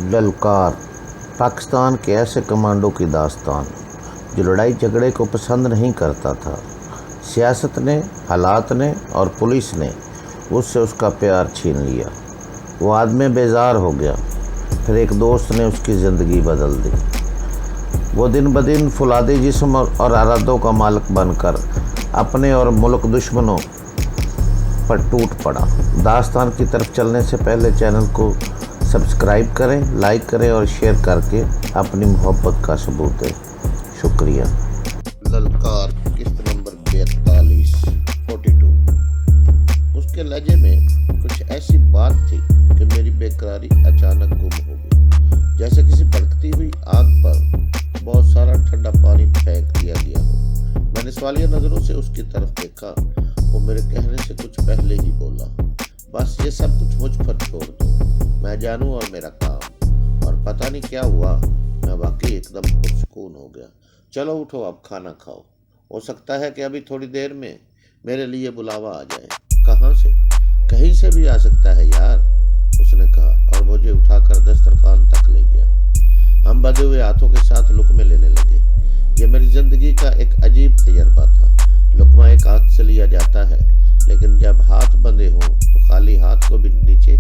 ललकार पाकिस्तान के ऐसे कमांडो की दास्तान जो लड़ाई झगड़े को पसंद नहीं करता था। सियासत ने, हालात ने और पुलिस ने उससे उसका प्यार छीन लिया। वो आदमी बेजार हो गया। फिर एक दोस्त ने उसकी ज़िंदगी बदल दी। वो दिन ब दिन फुलादी जिस्म और इरादों का मालिक बनकर अपने और मुल्क दुश्मनों पर टूट पड़ा। दास्तान की तरफ चलने से पहले चैनल को सब्सक्राइब करें, लाइक करें और शेयर करके अपनी मोहब्बत का सबूत दें। शुक्रिया। ललकार किस्त नंबर 42 उसके लहजे में कुछ ऐसी बात थी कि मेरी बेकरारी अचानक गुम हो गई, जैसे किसी भड़कती हुई आग पर बहुत सारा ठंडा पानी फेंक दिया गया हो। मैंने सवालिया नज़रों से उसकी तरफ देखा। वो मेरे कहने से कुछ पहले ही बोला, बस ये सब कुछ मुझ पर छोड़ दो, मैं जानूं और मेरा काम। और पता नहीं क्या हुआ, मैं वाकई एकदम पुरसुकून हो गया। चलो उठो, अब खाना खाओ। हो सकता है कि अभी थोड़ी देर में मेरे लिए बुलावा आ जाए। कहाँ से? कहीं से भी आ सकता है यार, उसने कहा और मुझे उठाकर दस्तरखान तक ले गया। हम बंधे हुए हाथों के साथ लुकमे लेने लगे। ये मेरी जिंदगी का एक अजीब तजर्बा था। लुकमा एक हाथ से लिया जाता है, लेकिन जब हाथ बंधे हों तो खाली हाथ को भी नीचे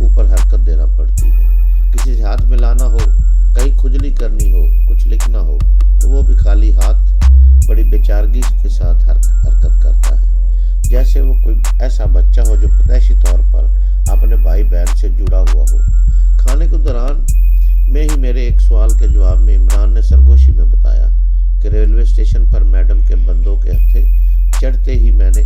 ऊपर हरकत देना पड़ती है। किसी से हाथ मिलाना हो, कहीं खुजली करनी हो, कुछ लिखना हो, तो वो भी खाली हाथ बड़ी बेचारगी के साथ हरकत करता है, जैसे वो कोई ऐसा बच्चा हो जो पैदाइशी तौर पर अपने भाई बहन से जुड़ा हुआ हो। खाने के दौरान में ही मेरे एक सवाल के जवाब में इमरान ने सरगोशी में बताया कि रेलवे स्टेशन पर मैडम के बंदों के हत्थे चढ़ते ही मैंने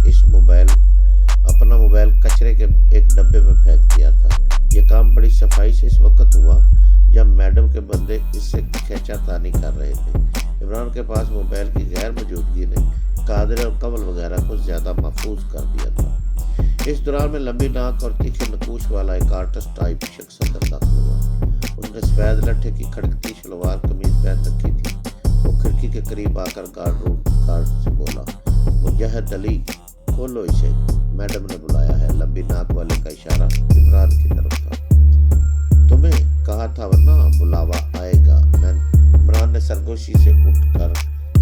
अपना मोबाइल कचरे के एक डब्बे में फेंक दिया था। यह काम बड़ी सफाई से इस वक्त हुआ जब मैडम के बंदे इससे खींचातानी कर रहे थे। इमरान के पास मोबाइल की गैर मौजूदगी ने कादर और कमल वगैरह को ज़्यादा महफूज कर दिया था। इस दौरान में लंबी नाक और तीखे नकूश वाला एक आर्टिस्ट टाइप शख्स अंदर दाखिल हुआ। उसने सफेद लट्ठे की खड़कती शलवार कमीज पहन रखी थी। वो खिड़की के करीब आकर गार्ड से बोला, मुजाहिद अली, खोलो इसे, मैडम ने बुलाया है। लंबी नाक वाले का इशारा इमरान की तरफ था। तुम्हें कहा था ना बुलावा आएगा, इमरान ने सरगोशी से उठकर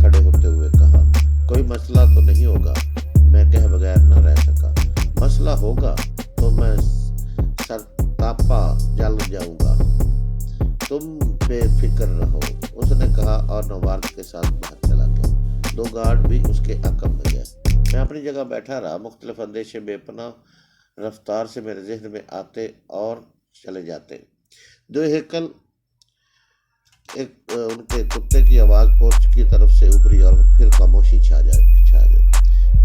खड़े होते हुए कहा। कोई मसला तो नहीं होगा? मैं कहे बगैर न रह सका। मसला होगा तो मैं सरतापा जल जाऊंगा, तुम बेफिक्र रहो, उसने कहा और नवार्क के साथ बाहर चला गया। दो गार्ड भी उसके अकब में गए। मैं अपनी जगह बैठा रहा। मुख्तलिफ अंदेशे बेपनाह रफ्तार से मेरे जहन में आते और चले जाते। दो हेकल उनके कुत्ते की आवाज़ पोर्च की तरफ से उभरी और फिर खामोशी छा गई।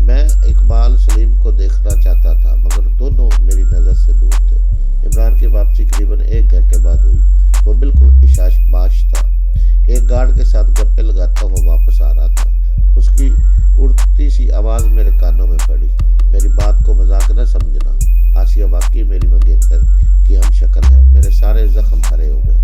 मैं इकबाल सलीम को देखना चाहता था, मगर दोनों मेरी नज़र से दूर थे। इमरान की वापसी करीबन 1 घंटे बाद हुई। वो बिल्कुल इशाशबाश था। एक गार्ड के साथ गप्पे लगाता हुआ वापस आ रहा था। उसकी उड़ती सी आवाज़ मेरे कानों में पड़ी। मेरी बात को मजाक न समझना, आसिया वाकई मेरी मंगेतर की हम शक्ल है। मेरे सारे जख्म हरे हो गए।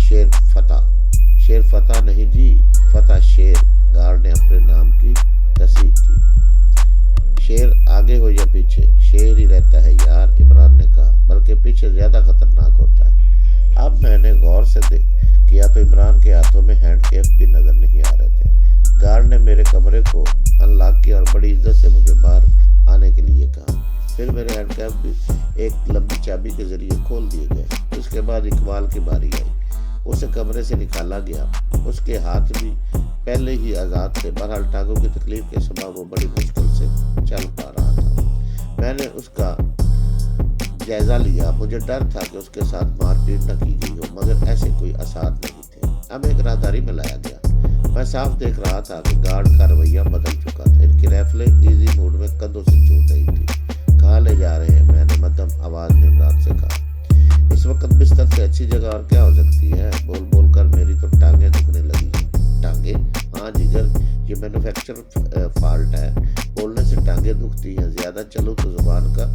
शेर फतह नहीं जी, फतह शेर, गार्ड ने अपने नाम की तस्दीक की। शेर आगे हो या पीछे, शेर ही रहता है यार, इमरान ने कहा, बल्कि पीछे ज़्यादा खतरनाक होता है। अब मैंने गौर से किया तो इमरान के हाथों में हैंडकेफ भी नजर नहीं आ रहे थे। गार्ड ने मेरे कमरे को अनलॉक किया और बड़ी इज्जत से मुझे बाहर आने के लिए कहा। फिर मेरे हैंडकेफ भी एक लंबी चाबी के जरिए खोल दिए गए। उसके बाद इकबाल की बारी आई। उसे कमरे से निकाला गया। उसके हाथ भी पहले ही आज़ाद थे। बहरहाल टांगों की तकलीफ के सबब वो बड़ी मुश्किल से चल पा रहा था। मैंने उसका जायज़ा लिया। मुझे डर था कि उसके साथ मारपीट न की गई हो, मगर ऐसे कोई आसार नहीं थे। अब एक राहदारी में लाया गया। मैं साफ देख रहा था कि गार्ड का रवैया बदल चुका था। इनकी राइफलें इजी मोड में कंधों से छूट रही थी। कहाँ ले जा रहे हैं? मैंने मध्यम आवाज़ में इमरान से कहा। इस वक्त बिस्तर से अच्छी जगह और क्या हो सकती है? बोल बोल कर मेरी तो टांगें दुखने लगी। टांगे? हाँ जिगर, ये मैन्युफैक्चर फॉल्ट है। बोलने से टांगें दुखती हैं, ज़्यादा चलो तो जुबान का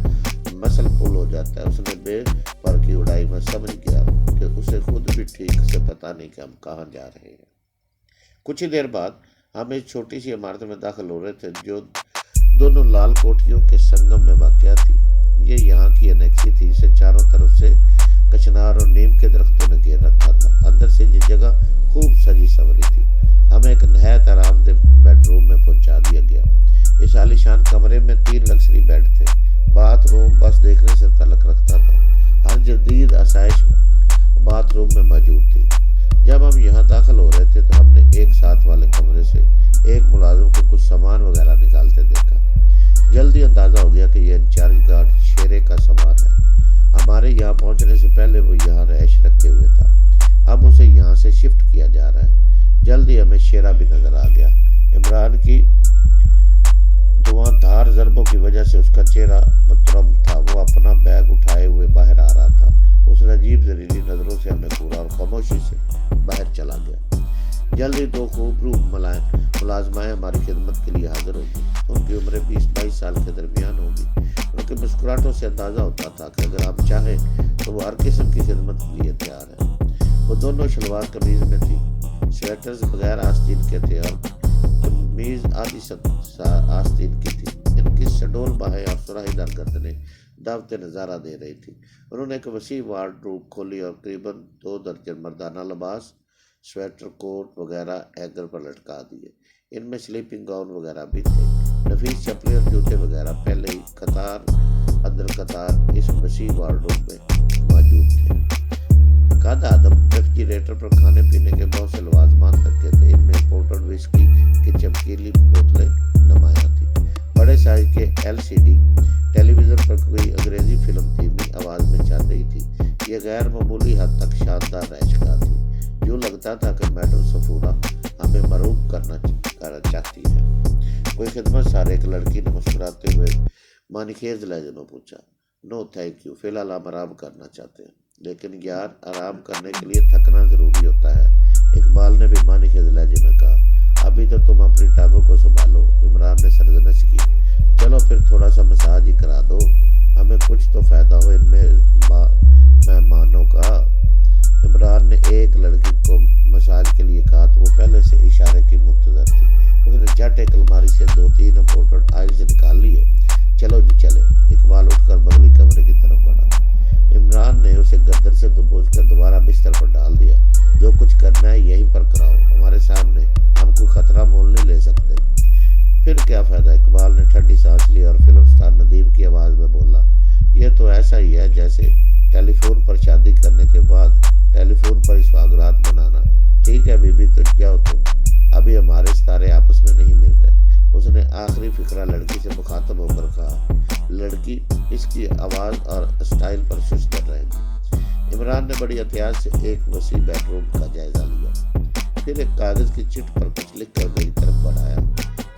मसल पुल हो जाता है। उसने बेपर की उड़ाई में समझ गया कि उसे खुद भी ठीक से पता नहीं कि हम कहाँ जा रहे हैं। कुछ ही देर बाद हम एक छोटी सी इमारत में दाखिल हो रहे थे जो दोनों लाल कोठियों के संगम में वाक़या थी। ये यहाँ की अनेक्सी थी, जिसे चारों तरफ से कचनार और नीम के दरख्तों ने घेरा جدید آسائش باتھ روم میں موجود تھی۔ جب ہم یہاں داخل ہو رہے تھے تو ہم نے ایک ساتھ والے کمرے سے ایک ملازم کو کچھ سامان وغیرہ نکالتے دیکھا۔ جلدی اندازہ ہو گیا کہ یہ انچارج گارڈ شیرے کا سامان ہے۔ ہمارے یہاں پہنچنے سے پہلے وہ یہاں رہائش رکھے ہوئے تھا، اب اسے یہاں سے شفٹ کیا جا رہا ہے۔ جلدی ہمیں شیرہ بھی نظر آ گیا۔ عمران کی دھواں دھار ضربوں کی وجہ سے اس کا چہرہ مترم تھا۔ وہ اپنا بیگ اٹھائے ہوئے باہر آ رہا تھا۔ اس نے عجیب زہریلی نظروں سے ہمیں گھورا اور خاموشی سے باہر چلا گیا۔ جلدی دو خوبرو ملازمائیں ہماری خدمت کے لیے حاضر ہوگی۔ ان کی عمریں 20-22 سال کے درمیان ہوگی۔ ان کے مسکراہٹوں سے اندازہ ہوتا تھا کہ اگر ہم چاہیں تو وہ ہر قسم کی خدمت کے لیے تیار ہے۔ وہ دونوں شلوار قمیض میں تھی، سویٹرز بغیر آستین کے تھے اور قمیض آدھی آستین کی تھی۔ ان کی سڈول باہیں اور سراہی دار گردنیں دعوت نظارہ دے رہی تھی۔ انہوں نے ایک وسیع وارڈروب کھولی اور تقریباً 2 درجن مردانہ لباس، سویٹر، کوٹ وغیرہ ہینگر پر لٹکا دیے۔ ان میں سلیپنگ گاؤن وغیرہ بھی تھے۔ نفیس چپلیں اور جوتے وغیرہ پہلے ہی قطار اندر قطار اس وسیع وارڈروب میں موجود تھے۔ قد آدم ریفریجریٹر پر کھانے پینے کے بہت سے لوازمات رکھے تھے۔ ان میں امپورٹڈ وسکی کی چمکیلی بوتلیں نمایاں تھیں۔ بڑے سائز کے LCD ٹیلی ویژن پر کوئی انگریزی فلم دھیمی آواز میں چل رہی تھی۔ یہ غیر معمولی حد تک شاندار رہائش گاہ تھی۔ یوں لگتا تھا کہ میڈم صفورہ ہمیں مرعوب کرنا چاہتی ہے۔ کوئی خدمت سار ایک لڑکی نے مسکراتے ہوئے معنی خیز لہجے میں پوچھا۔ نو تھینک یو، فی الحال ہم آرام کرنا چاہتے ہیں۔ لیکن یار، آرام کرنے کے لیے تھکنا ضروری ہوتا ہے، اقبال نے بھی معنی خیز لہجے میں کہا۔ ابھی تو تم اپنی ٹانگوں کو سنبھالو، عمران نے سرزنش کی۔ چلو پھر تھوڑا سا مساج ہی کرا دو، ہمیں کچھ تو فائدہ ہو ان میں مہمانوں کا۔ عمران نے ایک لڑکی کو مساج کے لیے کہا تو وہ پہلے سے اشارے کی منتظر تھی۔ اس نے جھٹ ایک الماری سے 2-3 امپورٹڈ آئلز نکال لیے۔ چلو جی چلے۔ اقبال اٹھ کر بغلی کمرے کی طرف بڑھا۔ عمران نے اسے گدر سے دبوچ کر دوبارہ بستر پر ڈال دیا۔ جو کچھ کرنا ہے یہیں پر کراؤ، ہمارے سامنے، ہم کوئی خطرہ مول نہیں لے سکتے۔ پھر کیا فائدہ؟ اقبال نے ٹھنڈی سانس لی اور فلم سٹار ندیم کی آواز میں بولا۔ یہ تو ایسا ہی ہے جیسے ٹیلی فون پر شادی کرنے کے بعد ٹیلی فون پر سواگرات بنانا۔ ٹھیک ہے بی بی، تو جاؤ تم، ابھی ہمارے ستارے آپس میں نہیں مل رہے۔ اس نے آخری فقرہ لڑکی سے مخاطب ہو کر کہا۔ لڑکی اس کی آواز اور اسٹائل پر ششدر رہ گئی۔ عمران نے بڑی احتیاط سے ایک وسیع بیڈ روم کا جائزہ لیا، پھر ایک کاغذ کی چٹ پر کچھ لکھ کر میری طرف بڑھایا۔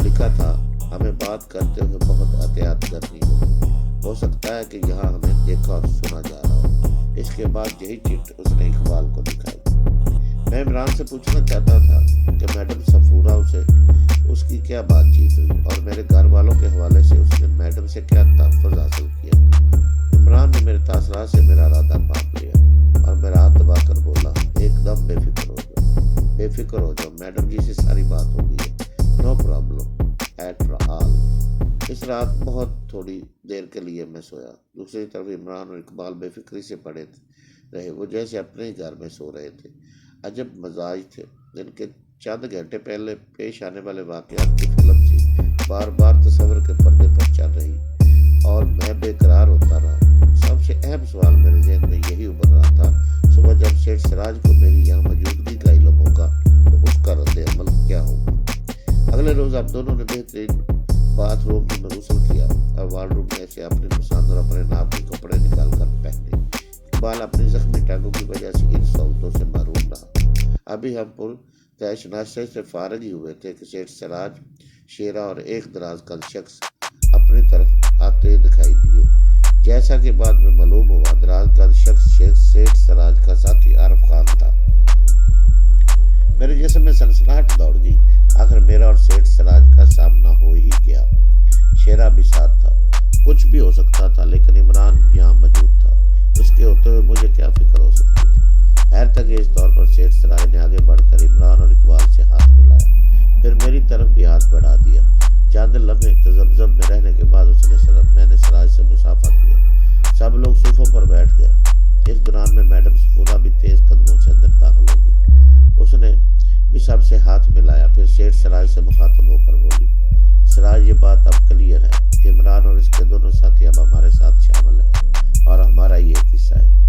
لکھا تھا، ہمیں بات کرتے ہوئے بہت احتیاط کرنی ہوگی، ہو سکتا ہے کہ یہاں ہمیں دیکھا اور سنا جا رہا ہو۔ اس کے بعد یہی چٹ اس نے اقبال کو دکھائی۔ میں عمران سے پوچھنا چاہتا تھا کہ میڈم صفورہ سے اس کی کیا بات چیت ہوئی اور میرے گھر والوں کے حوالے سے اس نے میڈم سے کیا تحفظ حاصل کیا۔ عمران نے میرے تاثرات سے میرا ارادہ بھانپ لیا اور میرا ہاتھ دبا کر بولا، ایک دم بے فکر ہو جاؤ، بے فکر ہو جاؤ، میڈم جی سے ساری بات ہو گئی ہے، نو پرابلم ایٹ آل۔ اس رات بہت تھوڑی دیر کے لیے میں سویا۔ دوسری طرف عمران اور اقبال بے فکری سے پڑے رہے، وہ جیسے اپنے ہی گھر میں سو رہے تھے۔ عجب مزاج تھے۔ ان کے چند گھنٹے پہلے پیش آنے والے واقعات کی فلم تھی، بار بار تصور کے پردے پر چل رہی اور میں بے قرار ہوتا رہا۔ سب سے اہم سوال میرے ذہن میں یہی ابھر رہا تھا، صبح جب سیٹھ سراج کو میری یہاں موجودگی کا علم ہوگا تو اس کا رد عمل کیا ہوگا۔ اگلے روز آپ دونوں نے بہترین باتھ روم میں غسل کیا اور وارڈروب میں سے اپنی پسند اور اپنے ناپ کے کپڑے نکال کر پہنے۔ اقبال اپنی زخمی ٹانگوں کی وجہ سے ان سہولتوں سے محروم رہا۔ ابھی ہم پر تیش ناشتے سے فارغ ہی ہوئے تھے کہ سیٹھ سراج، شیرہ اور ایک دراز کا شخص اپنی طرف آتے دکھائی دیے۔ جیسا کہ بعد میں معلوم ہوا، دراز کا شخص سیٹھ سراج کا ساتھی عارف خان تھا۔ میرے جسم میں سنسناہٹ دوڑ گئی۔ آخر میرا اور سیٹھ سراج کا سامنا ہو ہی گیا۔ شیرہ بھی ساتھ تھا۔ کچھ بھی ہو سکتا تھا، لیکن عمران یہاں موجود تھا۔ اس کے ہوتے ہوئے مجھے کیا فکر ہو سکتی تھی؟ حیرت انگیز طور پر سیٹھ سراج نے آگے بڑھ کر عمران اور اقبال سے ہاتھ ملایا، پھر میری طرف بھی ہاتھ بڑھا دیا۔ چند لمحے تذبذب میں رہنے کے بعد میں نے سراج سے مسافہ کیا۔ سب لوگ صوفوں پر بیٹھ گئے۔ اس دوران میں میڈم صفورہ بھی تیز قدموں سے اندر داخل ہو گئی۔ اس نے بھی سب سے ہاتھ ملایا، پھر سیٹھ سراج سے مخاطب ہو کر بولی، سراج، یہ بات اب کلیئر ہے کہ عمران اور اس کے دونوں ساتھی اب ہمارے ساتھ شامل ہیں اور ہمارا یہ ایک حصہ ہے۔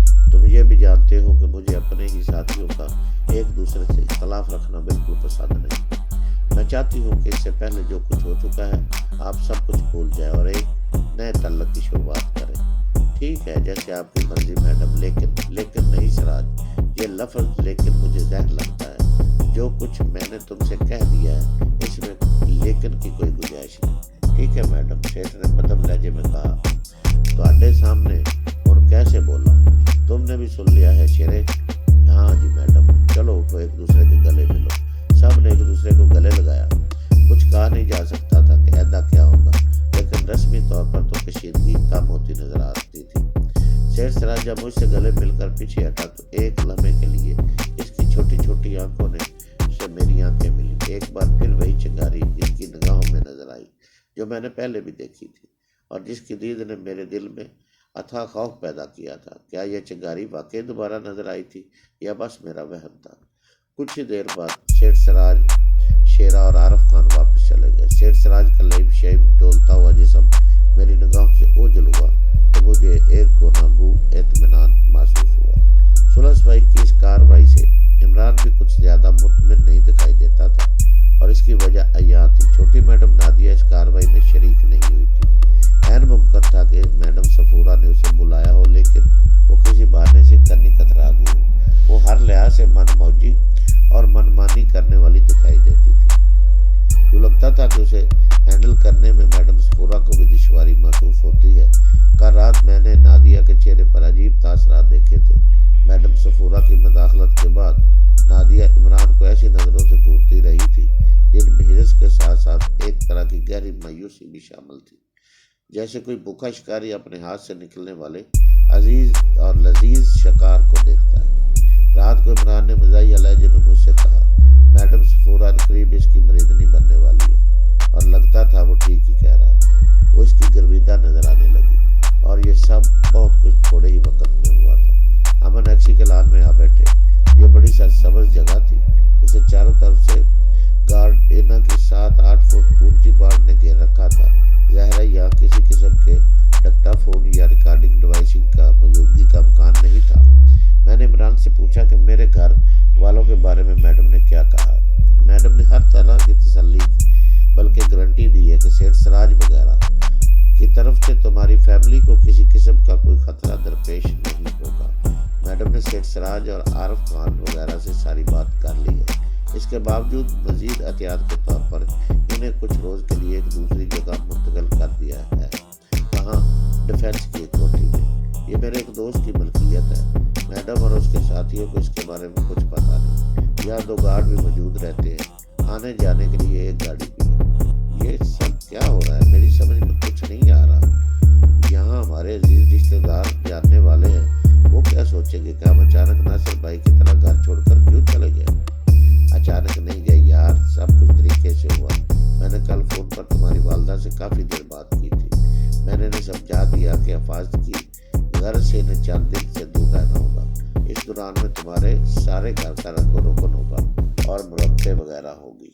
जानते हो कि मुझे अपने ही साथियों का एक दूसरे से इख्तलाफ रखना बिल्कुल पसंद नहीं। मैं चाहती हूँ कि इससे पहले जो कुछ हो चुका है आप सब कुछ भूल जाए और एक नए तल्लक की शुरुआत करें। ठीक है, जैसे आपकी मर्जी मैडम, लेकिन नहीं सिराज, ये लफ्ज़ लेकिन मुझे जहर लगता है। जो कुछ मैंने तुमसे कह दिया है इसमें लेकिन की कोई गुंजाइश नहीं। ठीक है मैडम, सेठ ने मध्यम लहजे में कहा। तुम्हारे सामने और कैसे बोला? तुमने भी सुन लिया है शेरे? हाँ जी मैडम। चलो उठो, एक दूसरे के गले मिलो। सब ने एक दूसरे को गले लगाया। कुछ कहा नहीं जा सकता था कि ऐसा क्या होगा, लेकिन रस्मी तौर पर तो कशीदगी कम होती नजर आती थी। शेर सिराज जब मुझसे गले मिलकर पीछे हटा तो एक लम्हे के लिए इसकी छोटी छोटी आंखों ने से मेरी आंखें मिली। एक बार फिर वही चिंगारी इसकी निगाहों में नजर आई जो मैंने पहले भी देखी थी और जिसकी दीद ने मेरे दिल में अथाह खौफ पैदा किया था। क्या यह चिंगारी वाकई दोबारा नजर आई थी या बस मेरा वहम था? कुछ ही देर बाद शेर सिराज, शेरा और आरफ खान वापस चले गए। शेर सिराज का लईब शईब डोलता हुआ जिस्म मेरी निगाहों से ओझल हुआ तो मुझे एक गुनागू इत्मीनान महसूस हुआ। सुलह भाई की इस कार्रवाई से इमरान भी कुछ ज्यादा मुतमिन नहीं दिखाई देता था और इसकी वजह अय्यान थी। छोटी मैडम नादिया इस कार्रवाई में शरीक नहीं हुई थी। ऐन मुमकिन था कि मैडम सफूरा ने उसे बुलाया हो, लेकिन वो किसी बहाने से करनी कतरा गई हो। वो हर लिहाज से मनमौजी और मनमानी करने वाली दिखाई देती थी। यूँ लगता था कि उसे हैंडल करने में मैडम सफूरा को भी दुश्वारी महसूस होती है। कल रात मैंने नादिया के चेहरे पर अजीब तासरात देखे थे। मैडम सफूरा की मदाखलत के बाद नादिया इमरान को ऐसी नज़रों से घूरती रही थी जिनमें हिरस के साथ साथ एक तरह की गहरी मायूसी भी शामिल थी, जैसे कोई भूखा शिकारी अपने हाथ से निकलने वाले अजीज और लजीज शिकार को देखता है। रात को इमरान ने मज़ाहिया लहजे में मुझसे कहा, मैडम सफूरा करीब इसकी मरीदनी बनने वाली है, और लगता था वो ठीक ही कह रहा था। वो इसकी गर्विदा नजर आने लगी और ये सब बहुत कुछ थोड़े ही वक्त में हुआ था। हम टैक्सी के लान में आ बैठे। ये बड़ी सरसब्ज़ जगह थी। उसे चारों तरफ से गार्डना की 7-8 फुट ऊंची बाड़ ने घेर रखा था। ज़ाहिर है यहाँ किसी किस्म के डक्टाफोन या रिकॉर्डिंग डिवाइसिंग का मौजूदगी का इम्कान नहीं था। मैंने इमरान से पूछा कि मेरे घर वालों के बारे में मैडम ने क्या कहा है। मैडम ने हर तरह की तसल्ली बल्कि गारंटी दी है कि सेठ सिराज वगैरह की तरफ से तुम्हारी फैमिली को किसी किस्म का कोई खतरा दरपेश नहीं होगा। मैडम ने सेठ सिराज और आरफ खान वगैरह से सारी बात कर ली है। इसके बावजूद मजीद एहतियात के तौर पर इन्हें कुछ रोज़ के लिए एक दूसरी जगह मुंतकिल कर दिया है। कहाँ? डिफेंस की एक कोठी में। ये मेरे एक दोस्त की मलकियत है। मैडम और उसके साथियों को इसके बारे में कुछ पता नहीं। यहाँ 2 गार्ड भी मौजूद रहते हैं। आने जाने के लिए एक गाड़ी भी है। ये सब क्या हो रहा है? मेरी समझ में कुछ नहीं आ रहा। यहाँ हमारे अजीज रिश्तेदार जानने वाले हैं, वो क्या सोचेंगे कि हम अचानक नासिर भाई की तरह घर छोड़कर क्यों चले गए? अचानक नहीं गए यार, सब कुछ तरीके से हुआ। मैंने कल फ़ोन पर तुम्हारी वालदा से काफ़ी देर बात की थी। मैंने इन्हें समझा दिया कि हिफाजत की घर से इन्हें चंद दिन से दूर रहना होगा। इस दौरान में तुम्हारे सारे घर का रंगो रोगन होगा और मुरब्बे वगैरह होगी।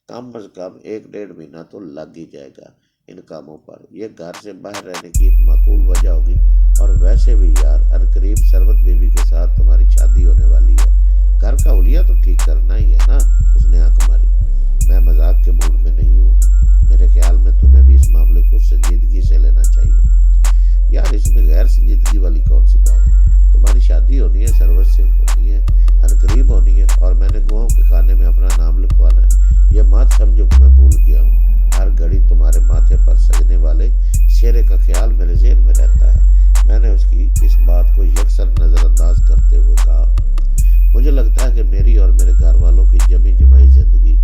कम अज़ कम 1-1.5 महीना तो लग ही जाएगा इन कामों पर। यह घर से बाहर रहने की एक माकूल वजह होगी। और वैसे भी यार, अनकरीब सरवत बीबी के साथ तुम्हारी शादी होने वाली है। घर का हुलिया तो ठीक करना ही है ना? उसने आंख मारी। मैं मजाक के मूड में नहीं हूँ। मेरे ख्याल में तुम्हें भी इस मामले को संजीदगी से लेना चाहिए। यार इसमें गैर संजीदगी वाली कौन सी बात है? तुम्हारी शादी होनी है, सरवत से होनी है, अनकरीब होनी है, और मैंने गुआहों के खाने में अपना नाम लिखवाना है। यह मत समझो कि मैं भूल गया हूँ। हर घड़ी तुम्हारे माथे पर सजने वाले शेरे का ख्याल मेरे ज़हन में रहता है। मैंने उसकी इस बात को यकसर नज़रअंदाज करते हुए कहा, मुझे लगता है कि मेरी और मेरे घर वालों की जमी जमाई ज़िंदगी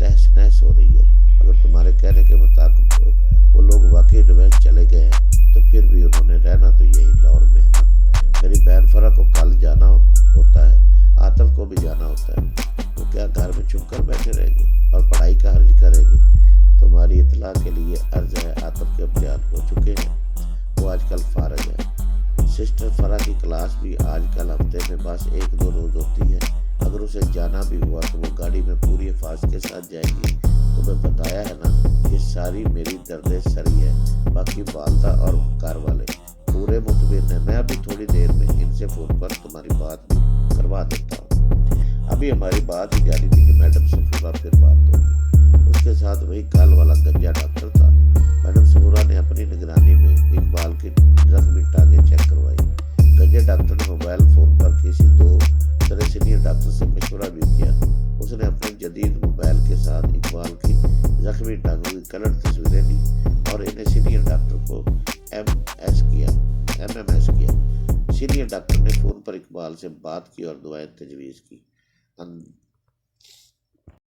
तहस नहस हो रही है। अगर तुम्हारे कहने के मुताबिक वो लोग वाकई डिफेंस चले गए हैं तो फिर भी उन्होंने रहना तो यही लाहौर में है ना। मेरी बहन फरा को कल जाना होता है, आतिफ को भी जाना होता है। तो क्या घर में छुप कर बैठे रहेंगे और पढ़ाई का हर्ज करेंगे? तुम्हारी इतला के लिए अर्ज है, आतिफ के इम्तिहान हो चुके हैं। वो आजकल फारग है। सिस्टर फरा की क्लास भी आजकल हफ्ते में बस 1-2 रोज़ होती है। अगर उसे जाना भी हुआ तो वो गाड़ी में पूरी हिफाजत के साथ जाएगी। तुम्हें बताया है ना, ये सारी मेरी दर्द सरी है। बाकी वालदा और घर वाले पूरे मुतमिन हैं मैं अभी थोड़ी देर में इनसे फ़ोन पर तुम्हारी बात भी करवा देता हूँ। अभी हमारी बात ही जारी थी कि मैडम सफूरा फिर बात होगी। उसके साथ वही काल वाला गंजा डॉक्टर था। मैडम सफूरा ने अपनी निगरानी में इकबाल की जख्मी टांगें चेक करवाई। गंजे डॉक्टर ने मोबाइल फ़ोन पर किसी 2 तरह सीनियर डॉक्टर से मशवरा भी किया। उसने अपने जदीद मोबाइल के साथ इकबाल की जख्मी टांगों की कलर तस्वीरें ली और इन्हें सीनियर डॉक्टर को एमएमएस किया। सीनियर डॉक्टर ने फ़ोन पर इकबाल से बात की और दुआएं तजवीज़ की।